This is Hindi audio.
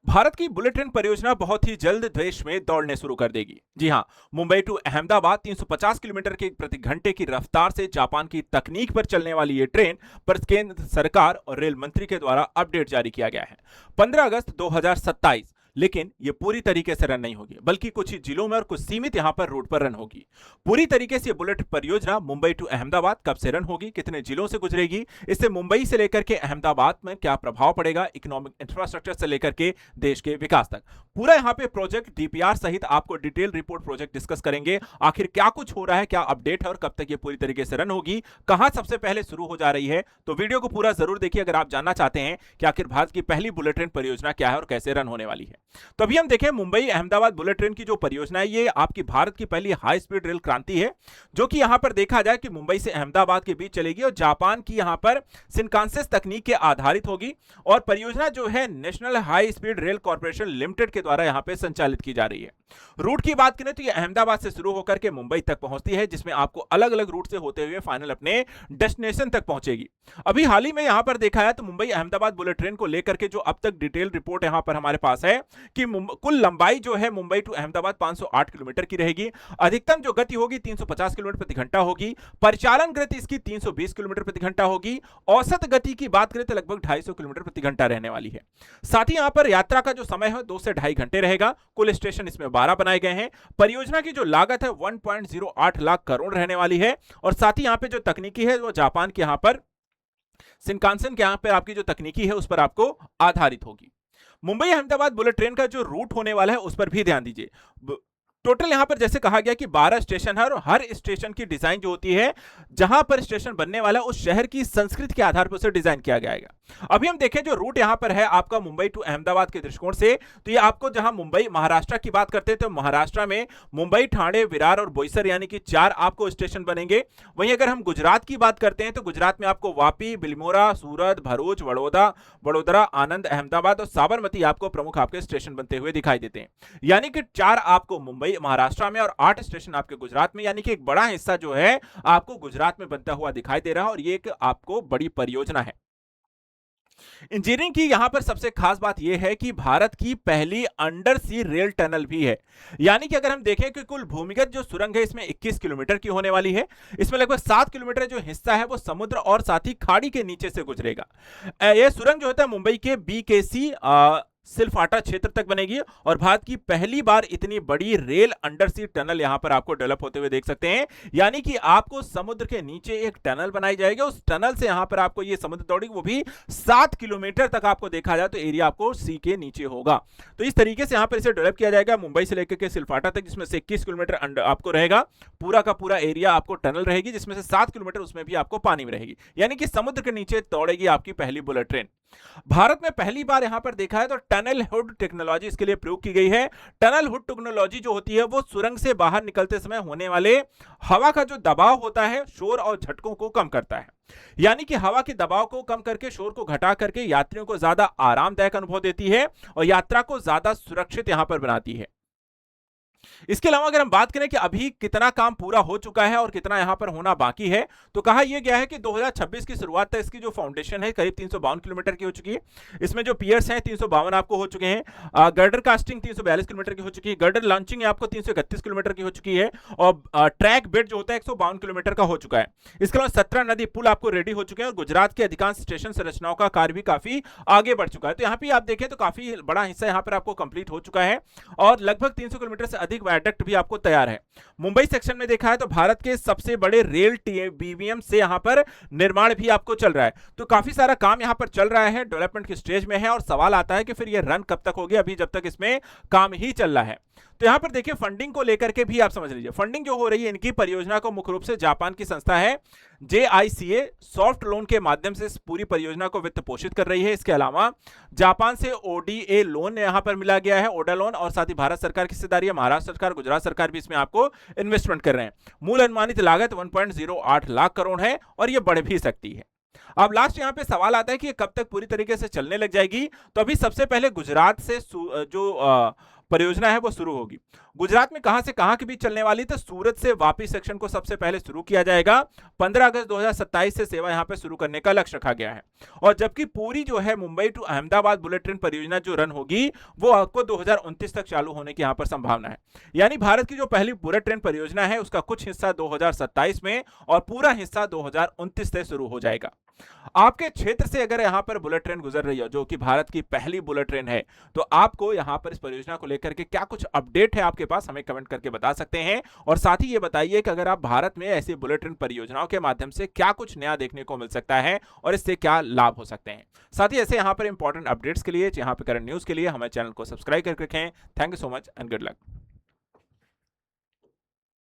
भारत की बुलेट ट्रेन परियोजना बहुत ही जल्द देश में दौड़ने शुरू कर देगी। जी हां, मुंबई टू अहमदाबाद 350 किलोमीटर की प्रति घंटे की रफ्तार से जापान की तकनीक पर चलने वाली ये ट्रेन पर केंद्र सरकार और रेल मंत्री के द्वारा अपडेट जारी किया गया है। 15 अगस्त 2027। लेकिन ये पूरी तरीके से रन नहीं होगी, बल्कि कुछ ही जिलों में और कुछ सीमित यहां पर रूट पर रन होगी। पूरी तरीके से ये बुलेट परियोजना मुंबई टू अहमदाबाद कब से रन होगी, कितने जिलों से गुजरेगी, इससे मुंबई से लेकर के अहमदाबाद में क्या प्रभाव पड़ेगा, इकोनॉमिक इंफ्रास्ट्रक्चर से लेकर के देश के विकास तक, पूरा यहां पे प्रोजेक्ट डीपीआर सहित आपको डिटेल रिपोर्ट प्रोजेक्ट डिस्कस करेंगे। आखिर क्या कुछ हो रहा है, क्या अपडेट है और कब तक ये पूरी तरीके से रन होगी, कहां सबसे पहले शुरू हो जा रही है। तो वीडियो को पूरा जरूर देखिए अगर आप जानना चाहते हैं कि आखिर भारत की पहली बुलेट ट्रेन परियोजना क्या है और कैसे रन होने वाली है। तो अभी हम देखें मुंबई अहमदाबाद बुलेट ट्रेन की जो परियोजना है, ये आपकी भारत की पहली हाई स्पीड रेल क्रांति है, जो कि यहां पर देखा जाए कि मुंबई से अहमदाबाद के बीच चलेगी और जापान की यहां पर शिनकानसेन तकनीक के आधारित होगी। और परियोजना जो है national high speed rail corporation limited के द्वारा यहां पर संचालित की जा रही है। रूट की बात करें तो ये अहमदाबाद से शुरू होकर के मुंबई तक पहुंचती है, जिसमें आपको अलग अलग रूट से होते हुए फाइनल अपने डेस्टिनेशन तक पहुंचेगी। अभी हाल ही में यहां पर देखा है तो मुंबई अहमदाबाद बुलेट ट्रेन को लेकर के जो अब तक डिटेल रिपोर्ट यहां पर हमारे पास है कि कुल लंबाई जो है मुंबई टू अहमदाबाद 508 किलोमीटर की रहेगी। अधिकतम जो गति होगी 350 किलोमीटर प्रति घंटा होगी। परिचालन गति इसकी 320 किलोमीटर प्रति घंटा होगी। औसत गति की बात करें तो लगभग 250 किलोमीटर प्रति घंटा रहने वाली है। साथ ही यहां पर यात्रा का जो समय है 2 से 2.5 घंटे रहेगा। कुल स्टेशन इसमें 12 बनाए गए हैं। परियोजना की जो लागत है 1.08 लाख करोड़ रहने वाली है। और साथ ही यहां पे जो तकनीकी है वो जापान के यहां पर शिनकानसेन के यहां पर आपकी जो तकनीकी है उस पर आपको आधारित होगी। मुंबई अहमदाबाद बुलेट ट्रेन का जो रूट होने वाला है उस पर भी ध्यान दीजिए। टोटल यहां पर जैसे कहा गया कि 12 स्टेशन है और हर स्टेशन की डिजाइन जो होती है, जहां पर स्टेशन बनने वाला है उस शहर की संस्कृति के आधार पर उसे डिजाइन किया जाएगा। अभी हम देखें जो रूट यहां पर है आपका मुंबई टू अहमदाबाद के दृष्टिकोण से, तो ये आपको जहां मुंबई महाराष्ट्र की बात करते हैं तो महाराष्ट्र में मुंबई, ठाणे, विरार और बोईसर यानी कि 4 आपको स्टेशन बनेंगे। वहीं अगर हम गुजरात की बात करते हैं तो गुजरात में आपको वापी, बिलमोरा, सूरत, भरूच, वडोदरा, आनंद, अहमदाबाद और साबरमती आपको प्रमुख आपके स्टेशन बनते हुए दिखाई देते हैं। यानी कि 4 आपको मुंबई महाराष्ट्र में और 8 स्टेशन आपके गुजरात में, यानी कि एक बड़ा हिस्सा जो है आपको गुजरात में बनता हुआ दिखाई दे रहा है और ये एक आपको बड़ी परियोजना है। इंजीनियरिंग की यहां पर सबसे खास बात यह है कि भारत की पहली अंडर सी रेल टनल भी है। यानी कि अगर हम देखें कि कुल भूमिगत जो सुरंग है इसमें 21 किलोमीटर की होने वाली है। इसमें लगभग 7 किलोमीटर जो हिस्सा है वो समुद्र और साथ ही खाड़ी के नीचे से गुजरेगा। यह सुरंग जो होता है मुंबई के बीकेसी सिलफाटा क्षेत्र तक बनेगी और भारत की पहली बार इतनी बड़ी रेल अंडर सी टनल यहां पर आपको डेवलप होते हुए देख सकते हैं। यानी कि आपको समुद्र के नीचे एक टनल बनाई जाएगी, उस टनल से यहां पर आपको ये समुद्र दौड़ेगी, वो भी 7 किलोमीटर तक आपको देखा जाए तो एरिया आपको सी के नीचे होगा। तो इस तरीके से यहां पर इसे डेवलप किया जाएगा मुंबई से लेकर के सिलफाटा तक, जिसमें से 21 किलोमीटर आपको रहेगा। पूरा का पूरा एरिया आपको टनल रहेगी, जिसमें से 7 किलोमीटर उसमें भी आपको पानी में रहेगी। यानी कि समुद्र के नीचे दौड़ेगी आपकी पहली बुलेट ट्रेन। भारत में पहली बार यहां पर देखा है तो टनल हुड टेक्नोलॉजी इसके लिए प्रयोग की गई है। टनल हुड टेक्नोलॉजी जो होती है वो सुरंग से बाहर निकलते समय होने वाले हवा का जो दबाव होता है, शोर और झटकों को कम करता है। यानी कि हवा के दबाव को कम करके, शोर को घटा करके यात्रियों को ज्यादा आरामदायक अनुभव देती है और यात्रा को ज्यादा सुरक्षित यहां पर बनाती है। इसके अलावा अगर हम बात करें कि अभी कितना काम पूरा हो चुका है और कितना यहां पर होना बाकी है, तो कहा यह गया है कि 2026 की शुरुआत तक इसकी जो फाउंडेशन है करीब 352 किलोमीटर की हो चुकी है। इसमें जो पियर्स हैं 352 आपको हो चुके हैं। गर्डर कास्टिंग 342 किलोमीटर की हो चुकी है। गर्डर लॉन्चिंग आपको 331 किलोमीटर की हो चुकी है और ट्रैक बेड जो होता है 152 किलोमीटर का हो चुका है। इसके अलावा 17 नदी पुल आपको रेडी हो चुके हैं और गुजरात के अधिकांश स्टेशन संरचनाओं का कार्य भी काफी आगे बढ़ चुका है। तो यहाँ पे आप देखें तो काफी बड़ा हिस्सा यहाँ पर आपको कंप्लीट हो चुका है और लगभग 300 किलोमीटर से अधिक वायडक्ट भी आपको तैयार है। मुंबई सेक्शन में देखा है तो भारत के सबसे बड़े रेल बीवीएम से यहां पर निर्माण भी आपको चल रहा है। तो काफी सारा काम यहां पर चल रहा है, डेवलपमेंट की स्टेज में है और सवाल आता है कि फिर यह रन कब तक होगी, अभी जब तक इसमें काम ही चल रहा है। तो यहां पर देखिए फंडिंग को लेकर के भी आप समझ लीजिए। फंडिंग जो हो रही है इनकी परियोजना को मुख्य रूप से जापान की संस्था है JICA सॉफ्ट लोन के माध्यम से इस पूरी परियोजना को वित्त पोषित कर रही है। इसके अलावा जापान से ODA लोन यहां पर मिला गया है, ओडा लोन, और साथ ही भारत सरकार की हिस्सेदारी है, महाराष्ट्र सरकार, गुजरात सरकार भी इसमें आपको इन्वेस्टमेंट कर रहे हैं। मूल अनुमानित लागत 1.08 लाख करोड़ है और यह बढ़ भी सकती है। अब लास्ट यहां पे सवाल आता है कि कब तक पूरी तरीके से चलने लग जाएगी। तो अभी सबसे पहले गुजरात से जो परियोजना है वो शुरू होगी। गुजरात में कहां से कहां के बीच चलने वाली, तो सूरत से वापी सेक्शन को सबसे पहले शुरू किया जाएगा। 15 अगस्त 2027 से सेवा यहां पे शुरू करने का लक्ष्य रखा गया है। और जबकि पूरी जो है Mumbai to Ahmedabad bullet train परियोजना जो रन होगी वो आपको 2029 तक चालू होने की यहां पर संभावना है। यानी भारत की जो पहली बुलेट ट्रेन परियोजना है उसका कुछ हिस्सा 2027 में और पूरा हिस्सा 2029 से शुरू हो जाएगा। आपके क्षेत्र से अगर यहां पर बुलेट ट्रेन गुजर रही है जो कि भारत की पहली बुलेट ट्रेन है, तो आपको यहां पर इस परियोजना को लेकर के क्या कुछ अपडेट है आपके पास, हमें कमेंट करके बता सकते हैं। और साथ ही ये बताइए कि अगर आप भारत में ऐसी बुलेट ट्रेन परियोजनाओं के माध्यम से क्या कुछ नया देखने को मिल सकता है और इससे क्या लाभ हो सकते हैं। साथ ही ऐसे यहां पर इंपॉर्टेंट अपडेट्स के लिए, यहां पर करंट न्यूज के लिए हमारे चैनल को सब्सक्राइब करके रखें। Thank you so much and good luck.